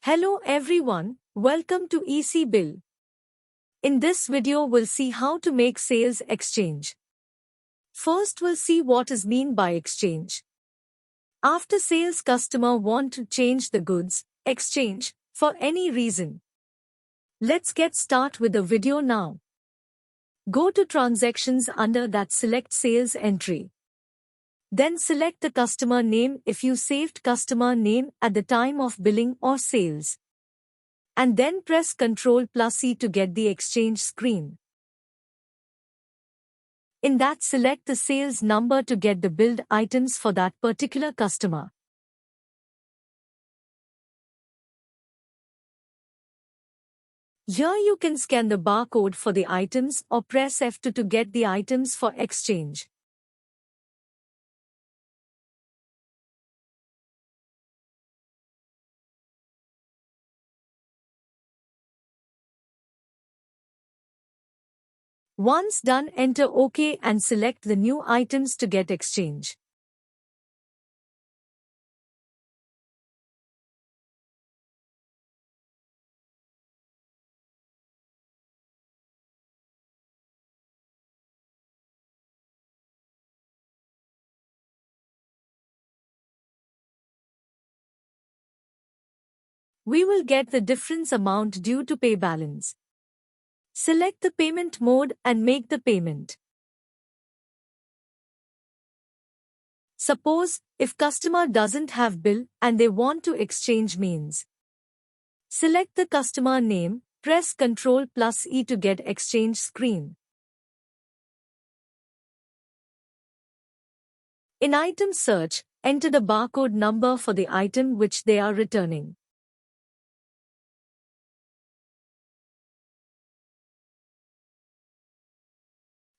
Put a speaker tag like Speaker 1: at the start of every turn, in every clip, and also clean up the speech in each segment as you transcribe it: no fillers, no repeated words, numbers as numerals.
Speaker 1: Hello everyone, welcome to ecBill. In this video we'll see how to make sales exchange. First we'll see what is mean by exchange. After sales customer want to change the goods, exchange, for any reason. Let's get start with the video now. Go to transactions under that select sales entry. Then select the customer name if you saved customer name at the time of billing or sales. And then press Ctrl+C to get the exchange screen. In that select the sales number to get the billed items for that particular customer. Here you can scan the barcode for the items or press F2 to get the items for exchange. Once done, enter OK and select the new items to get exchange. We will get the difference amount due to pay balance. Select the payment mode and make the payment. Suppose, if customer doesn't have bill and they want to exchange means. Select the customer name, press Ctrl+E to get exchange screen. In item search, enter the barcode number for the item which they are returning.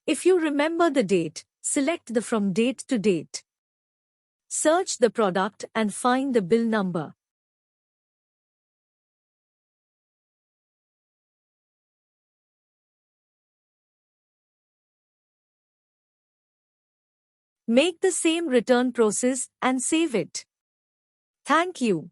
Speaker 1: If you remember the date, select the from date to date. Search the product and find the bill number. Make the same return process and save it. Thank you.